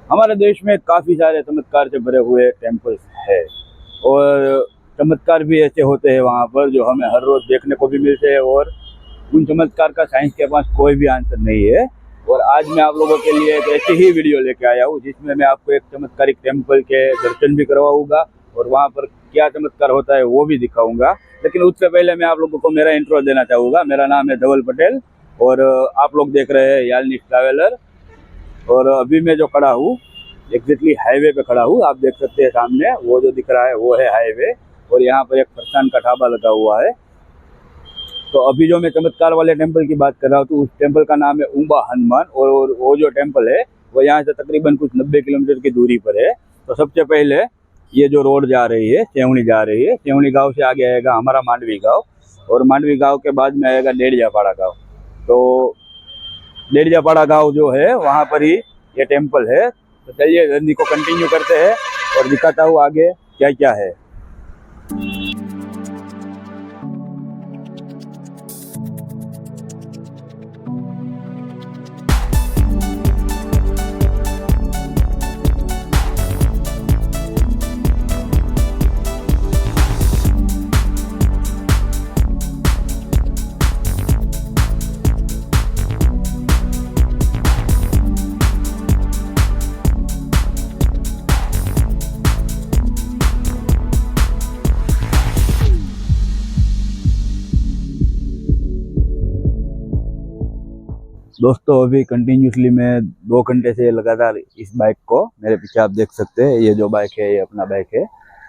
हमारे देश में काफ़ी सारे चमत्कार से भरे हुए टेम्पल्स है और चमत्कार भी ऐसे होते हैं वहाँ पर जो हमें हर रोज़ देखने को भी मिलते हैं और उन चमत्कार का साइंस के पास कोई भी आंसर नहीं है। और आज मैं आप लोगों के लिए एक ऐसी ही वीडियो लेके आया हूँ जिसमें मैं आपको एक चमत्कारिक टेम्पल के दर्शन भी करवाऊंगा और वहाँ पर क्या चमत्कार होता है वो भी दिखाऊंगा। लेकिन उससे पहले मैं आप लोगों को मेरा इंट्रो देना चाहूँगा। मेरा नाम है धवल पटेल और आप लोग देख रहे हैं याल्निश ट्रैवलर। और अभी मैं जो खड़ा हूँ एग्जैक्टली हाईवे पे खड़ा हूँ। आप देख सकते हैं सामने वो जो दिख रहा है वो है हाईवे और यहाँ पर एक फरसान का ढाबा लगा हुआ है। तो अभी जो मैं चमत्कार वाले टेम्पल की बात कर रहा हूँ तो उस टेम्पल का नाम है उम्बा हनुमान और वो जो टेम्पल है वो यहाँ से तकरीबन कुछ 90 किलोमीटर की दूरी पर है। तो सबसे पहले ये जो रोड जा रही है सेवनी जा रही है, सेवनी गांव से आगे आएगा हमारा मांडवी गांव और मांडवी गांव के बाद में आएगा डेढ़ियापाड़ा गांव। तो डेढ़ियापाड़ा गांव जो है वहाँ पर ही ये टेम्पल है। तो चलिए जर्नी को कंटिन्यू करते हैं और दिखाता हूँ आगे क्या क्या है। दोस्तों अभी कंटिन्यूसली मैं 2 घंटे से लगातार इस बाइक को, मेरे पीछे आप देख सकते हैं ये जो बाइक है ये अपना बाइक है,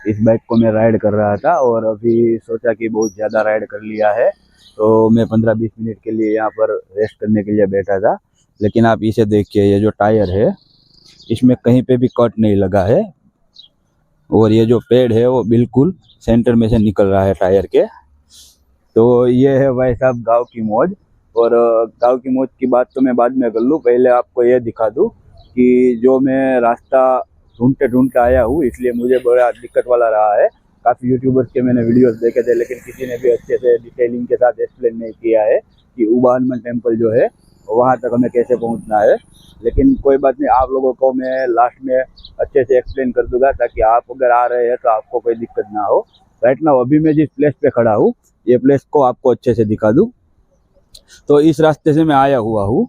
इस बाइक को मैं राइड कर रहा था और अभी सोचा कि बहुत ज़्यादा राइड कर लिया है तो मैं 15-20 मिनट के लिए यहाँ पर रेस्ट करने के लिए बैठा था। लेकिन आप इसे देखिए, ये जो टायर है इसमें कहीं पे भी कट नहीं लगा है और ये जो पेड़ है वो बिल्कुल सेंटर में से निकल रहा है टायर के। तो ये है भाई साहब गाँव की मौज। और गांव की मौज की बात तो मैं बाद में कर लूँ, पहले आपको ये दिखा दूँ कि जो मैं रास्ता ढूंढते ढूंढते आया हूँ इसलिए मुझे बड़ा दिक्कत वाला रहा है। काफ़ी यूट्यूबर्स के मैंने वीडियोस देखे थे लेकिन किसी ने भी अच्छे से डिटेलिंग के साथ एक्सप्लेन नहीं किया है कि उम्बा हनुमान टेम्पल जो है वहाँ तक हमें कैसे पहुँचना है। लेकिन कोई बात नहीं, आप लोगों को मैं लास्ट में अच्छे से एक्सप्लेन कर दूंगा ताकि आप अगर आ रहे हैं तो आपको कोई दिक्कत ना हो। राइट नाउ अभी मैं जिस प्लेस पे खड़ा हूँ ये प्लेस को आपको अच्छे से दिखा दूँ। तो इस रास्ते से मैं आया हुआ हूँ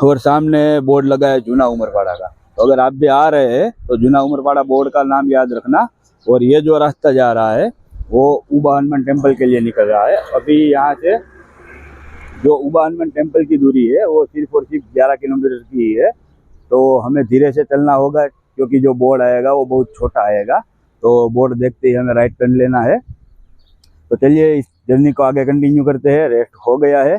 और सामने बोर्ड लगा है जूना उमरपाड़ा का। तो अगर आप भी आ रहे हैं तो जूना उमरपाड़ा बोर्ड का नाम याद रखना। और ये जो रास्ता जा रहा है वो उम्बा हनुमान टेम्पल के लिए निकल रहा है। अभी यहाँ से जो उम्बा हनुमान टेम्पल की दूरी है वो सिर्फ और सिर्फ 11 किलोमीटर की ही है। तो हमें धीरे से चलना होगा क्योंकि जो बोर्ड आएगा वो बहुत छोटा आएगा। तो बोर्ड देखते ही हमें राइट टर्न लेना है। तो चलिए इस जर्नी को आगे कंटिन्यू करते हैं। रेस्ट हो गया है।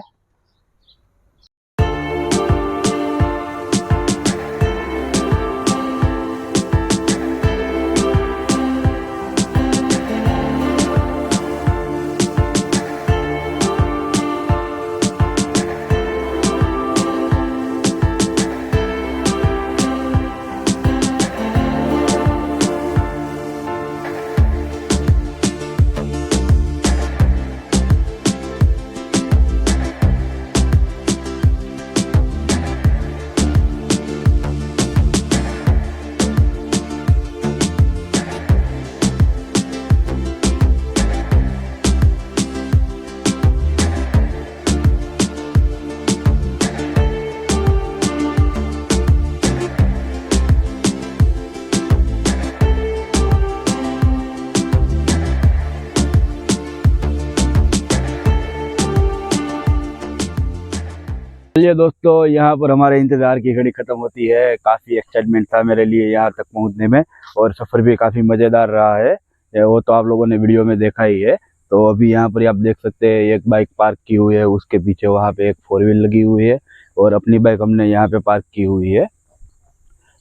चलिए दोस्तों, यहाँ पर हमारे इंतज़ार की घड़ी ख़त्म होती है। काफ़ी एक्साइटमेंट था मेरे लिए यहाँ तक पहुँचने में और सफ़र भी काफ़ी मज़ेदार रहा है। वो तो आप लोगों ने वीडियो में देखा ही है। तो अभी यहाँ पर आप देख सकते हैं एक बाइक पार्क की हुई है, उसके पीछे वहाँ पे एक 4 व्हील लगी हुई है और अपनी बाइक हमने यहाँ पे पार्क की हुई है।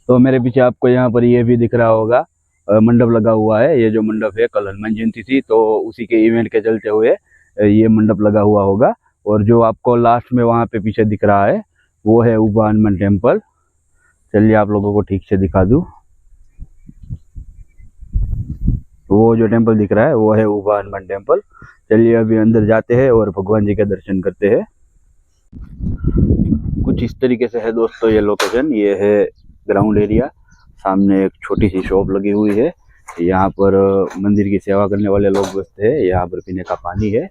तो मेरे पीछे आपको यहाँ पर ये भी दिख रहा होगा मंडप लगा हुआ है। ये जो मंडप है कल हनुमान जयंती थी तो उसी के इवेंट के चलते हुए ये मंडप लगा हुआ होगा। और जो आपको लास्ट में वहाँ पे पीछे दिख रहा है वो है उम्बा हनुमान टेम्पल। चलिए आप लोगों को ठीक से दिखा दूँ। वो जो टेम्पल दिख रहा है वो है उम्बा हनुमान टेम्पल। चलिए अभी अंदर जाते हैं और भगवान जी के दर्शन करते हैं। कुछ इस तरीके से है दोस्तों ये लोकेशन। ये है ग्राउंड एरिया, सामने एक छोटी सी शॉप लगी हुई है। यहाँ पर मंदिर की सेवा करने वाले लोग बसते हैं। यहाँ पर पीने का पानी है।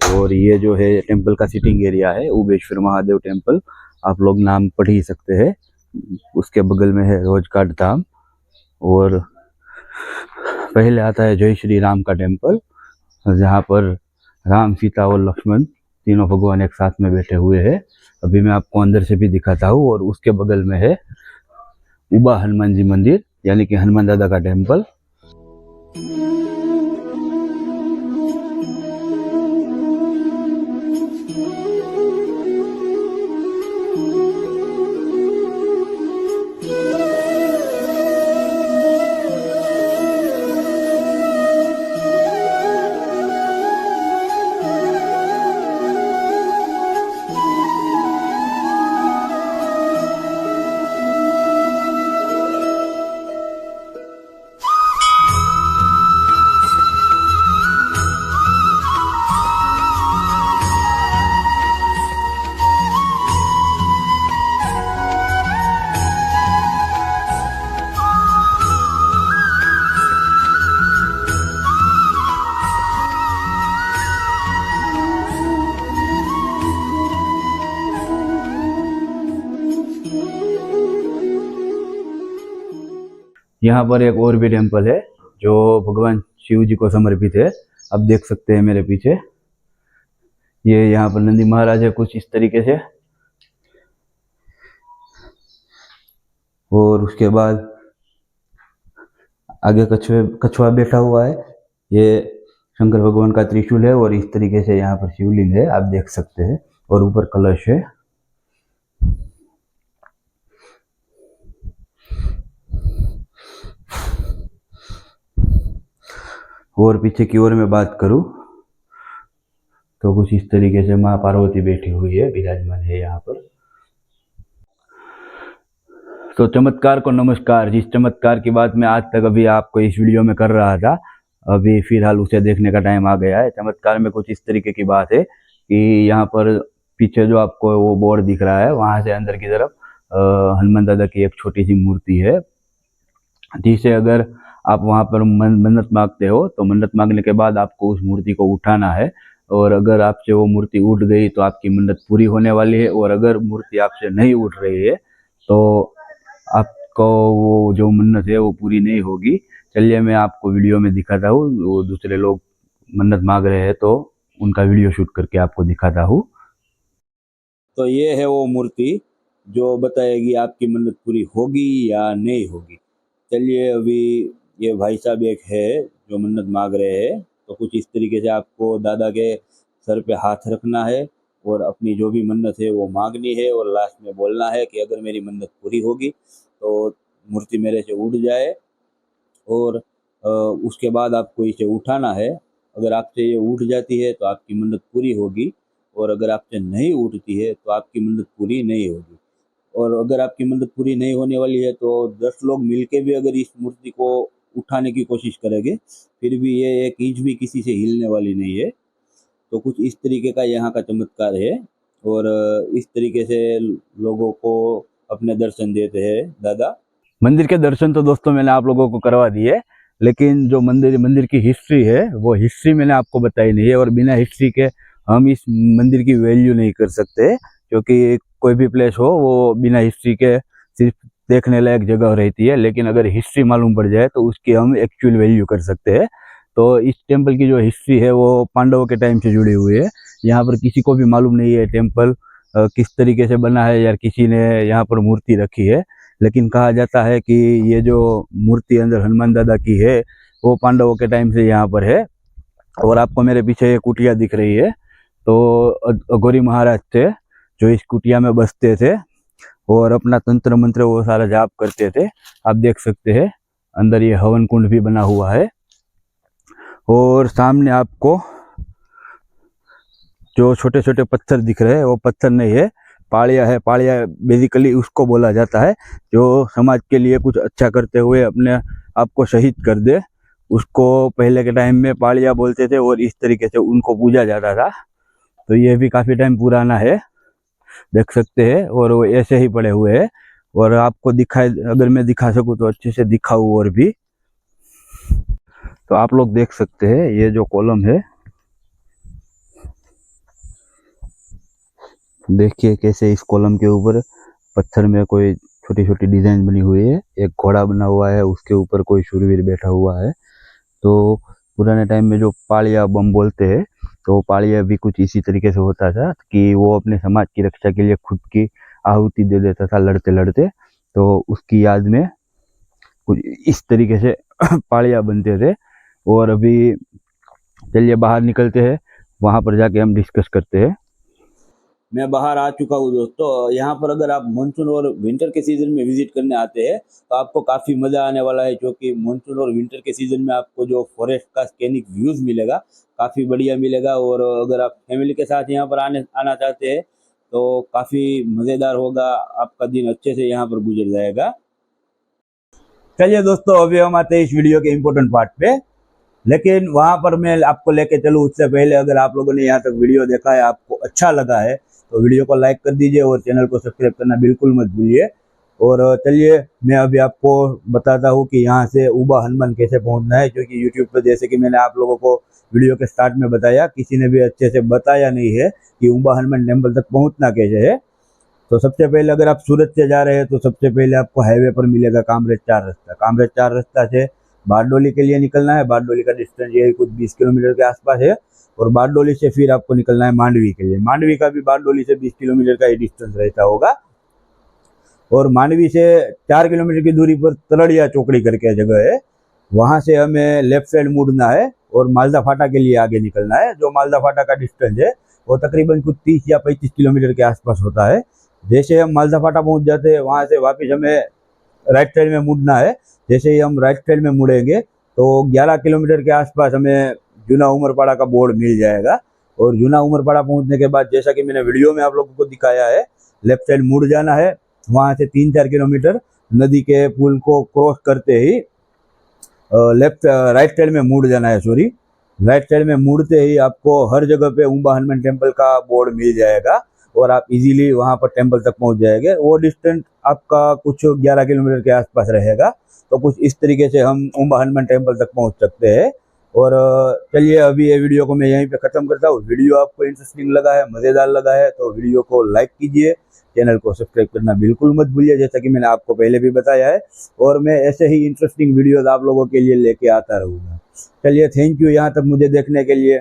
और ये जो है टेंपल का सिटिंग एरिया है, उबेश्वर महादेव टेंपल, आप लोग नाम पढ़ ही सकते हैं। उसके बगल में है रोजकाट धाम, और पहले आता है जय श्री राम का टेंपल, जहाँ पर राम, सीता और लक्ष्मण तीनों भगवान एक साथ में बैठे हुए हैं। अभी मैं आपको अंदर से भी दिखाता हूँ। और उसके बगल में है उबा हनुमान जी मंदिर, यानी कि हनुमान दादा का टेंपल। यहाँ पर एक और भी टेंपल है जो भगवान शिव जी को समर्पित है। आप देख सकते हैं मेरे पीछे, ये यहाँ पर नंदी महाराज है कुछ इस तरीके से। और उसके बाद आगे कछुआ बैठा हुआ है। ये शंकर भगवान का त्रिशूल है, और इस तरीके से यहाँ पर शिवलिंग है, आप देख सकते हैं। और ऊपर कलश है। और पीछे की ओर में बात करूं तो कुछ इस तरीके से माँ पार्वती बैठी हुई है, विराजमान है यहाँ पर। तो चमत्कार को नमस्कार। जिस चमत्कार की बात मैं आज तक अभी आपको इस वीडियो में कर रहा था, अभी फिलहाल उसे देखने का टाइम आ गया है। चमत्कार में कुछ इस तरीके की बात है कि यहाँ पर पीछे जो आपको वो बोर्ड दिख रहा है, वहां से अंदर की तरफ हनुमान दादा की एक छोटी सी मूर्ति है, जिसे अगर आप वहां पर मन्नत मांगते हो तो मन्नत मांगने के बाद आपको उस मूर्ति को उठाना है। और अगर आपसे वो मूर्ति उठ गई तो आपकी मन्नत पूरी होने वाली है। और अगर मूर्ति आपसे नहीं उठ रही है तो आपको वो जो मन्नत है वो पूरी नहीं होगी। चलिए मैं आपको वीडियो में दिखाता हूँ। वो दूसरे लोग मन्नत मांग रहे हैं तो उनका वीडियो शूट करके आपको दिखाता हूँ। तो ये है वो मूर्ति जो बताएगी आपकी मन्नत पूरी होगी या नहीं होगी। चलिए अभी ये भाई साहब एक है जो मन्नत मांग रहे हैं, तो कुछ इस तरीके से आपको दादा के सर पे हाथ रखना है और अपनी जो भी मन्नत है वो मांगनी है। और लास्ट में बोलना है कि अगर मेरी मन्नत पूरी होगी तो मूर्ति मेरे से उठ जाए, और उसके बाद आपको इसे उठाना है। अगर आपसे ये उठ जाती है तो आपकी मन्नत पूरी होगी, और अगर आपसे नहीं उठती है तो आपकी मन्नत पूरी नहीं होगी। और अगर आपकी मन्नत पूरी नहीं होने वाली है तो 10 लोग मिलके भी अगर इस मूर्ति को उठाने की कोशिश करेंगे, फिर भी ये एक इंच भी किसी से हिलने वाली नहीं है। तो कुछ इस तरीके का यहाँ का चमत्कार है। और इस तरीके से लोगों को अपने दर्शन देते हैं दादा। मंदिर के दर्शन तो दोस्तों मैंने आप लोगों को करवा दिए, लेकिन जो मंदिर की हिस्ट्री है वो हिस्ट्री मैंने आपको बताई नहीं है। और बिना हिस्ट्री के हम इस मंदिर की वैल्यू नहीं कर सकते, क्योंकि कोई भी प्लेस हो वो बिना हिस्ट्री के सिर्फ देखने लायक जगह रहती है, लेकिन अगर हिस्ट्री मालूम पड़ जाए तो उसकी हम एक्चुअल वैल्यू कर सकते हैं। तो इस टेम्पल की जो हिस्ट्री है वो पांडवों के टाइम से जुड़ी हुई है। यहाँ पर किसी को भी मालूम नहीं है टेम्पल किस तरीके से बना है या किसी ने यहाँ पर मूर्ति रखी है, लेकिन कहा जाता है कि ये जो मूर्ति अंदर हनुमान दादा की है वो पांडवों के टाइम से यहाँ पर है। और आपको मेरे पीछे एक कुटिया दिख रही है, तो अघोरी महाराज थे जो इस कुटिया में बसते थे और अपना तंत्र मंत्र वो सारा जाप करते थे। आप देख सकते हैं अंदर ये हवन कुंड भी बना हुआ है। और सामने आपको जो छोटे छोटे पत्थर दिख रहे हैं वो पत्थर नहीं है, पाड़िया है। पाड़िया बेसिकली उसको बोला जाता है जो समाज के लिए कुछ अच्छा करते हुए अपने आप को शहीद कर दे, उसको पहले के टाइम में पाड़िया बोलते थे और इस तरीके से उनको पूजा जाता था। तो ये भी काफ़ी टाइम पुराना है, देख सकते हैं। और वो ऐसे ही पड़े हुए हैं। और आपको दिखाए, अगर मैं दिखा सकूं तो अच्छे से दिखाऊं और भी। तो आप लोग देख सकते हैं ये जो कॉलम है, देखिए कैसे इस कॉलम के ऊपर पत्थर में कोई छोटी छोटी डिजाइन बनी हुई है। एक घोड़ा बना हुआ है, उसके ऊपर कोई शूरवीर बैठा हुआ है। तो पुराने टाइम में जो पालिया बम बोलते हैं, तो पालिया भी कुछ इसी तरीके से होता था कि वो अपने समाज की रक्षा के लिए खुद की आहुति दे देता था लड़ते लड़ते। तो उसकी याद में कुछ इस तरीके से पालिया बनते थे। और अभी चलिए बाहर निकलते हैं, वहां पर जाके हम डिस्कस करते हैं। मैं बाहर आ चुका हूँ दोस्तों। यहाँ पर अगर आप मानसून और विंटर के सीजन में विजिट करने आते हैं तो आपको काफ़ी मज़ा आने वाला है, क्योंकि मानसून और विंटर के सीजन में आपको जो फॉरेस्ट का स्कैनिक व्यूज़ मिलेगा काफ़ी बढ़िया मिलेगा। और अगर आप फैमिली के साथ यहाँ पर आना चाहते हैं तो काफ़ी मज़ेदार होगा, आपका दिन अच्छे से यहाँ पर गुजर जाएगा। चलिए दोस्तों, अभी हम आते हैं इस वीडियो के इम्पोर्टेंट पार्ट पे। लेकिन वहां पर मैं आपको लेके चलूँ उससे पहले, अगर आप लोगों ने यहाँ तक वीडियो देखा है, आपको अच्छा लगा है, तो वीडियो को लाइक कर दीजिए और चैनल को सब्सक्राइब करना बिल्कुल मत भूलिए। और चलिए मैं अभी आपको बताता हूँ कि यहाँ से ऊबा हनुमान कैसे पहुँचना है, क्योंकि यूट्यूब पर जैसे कि मैंने आप लोगों को वीडियो के स्टार्ट में बताया, किसी ने भी अच्छे से बताया नहीं है कि ऊबा हनुमान टेम्पल तक पहुँचना कैसे है। तो सबसे पहले अगर आप सूरत से जा रहे हैं तो सबसे पहले आपको हाईवे पर मिलेगा कामरेज 4 रास्ता। कामरेज 4 रास्ता से बारडोली के लिए निकलना है। बारडोली का डिस्टेंस ये कुछ 20 किलोमीटर के आसपास है। और बारडोली से फिर आपको निकलना है मांडवी के लिए। मांडवी का भी बारडोली से 20 किलोमीटर का ही डिस्टेंस रहता होगा। और मांडवी से 4 किलोमीटर की दूरी पर तलड़िया चौकड़ी करके जगह है, वहां से हमें लेफ्ट साइड मुड़ना है और मालदा फाटा के लिए आगे निकलना है। जो मालदा फाटा का डिस्टेंस है वो तकरीबन कुछ 30 या 35 किलोमीटर के आसपास होता है। जैसे हम मालदा फाटा पहुंच जाते हैं, वहां से वापस हमें राइट साइड में मुड़ना है। जैसे ही हम राइट साइड में मुड़ेंगे तो 11 किलोमीटर के आसपास हमें जूना उमरपाड़ा का बोर्ड मिल जाएगा। और जूना उमरपाड़ा पहुंचने के बाद, जैसा कि मैंने वीडियो में आप लोगों को दिखाया है, लेफ्ट साइड मुड़ जाना है। वहां से 3-4 किलोमीटर नदी के पुल को क्रॉस करते ही राइट साइड में मुड़ जाना है। सॉरी, राइट साइड में मुड़ते ही आपको हर जगह पे ऊबा हनुमान टेम्पल का बोर्ड मिल जाएगा और आप इजीली वहां पर टेम्पल तक पहुंच जाएंगे। वो डिस्टेंस आपका कुछ 11 किलोमीटर के आसपास रहेगा। तो कुछ इस तरीके से हम ऊबा हनुमान टेम्पल तक पहुंच सकते हैं। और चलिए अभी ये वीडियो को मैं यहीं पे खत्म करता हूँ। वीडियो आपको इंटरेस्टिंग लगा है, मजेदार लगा है, तो वीडियो को लाइक कीजिए, चैनल को सब्सक्राइब करना बिल्कुल मत भूलिए, जैसा कि मैंने आपको पहले भी बताया है। और मैं ऐसे ही इंटरेस्टिंग वीडियोज आप लोगों के लिए लेके आता रहूंगा। चलिए, थैंक यू यहाँ तक मुझे देखने के लिए।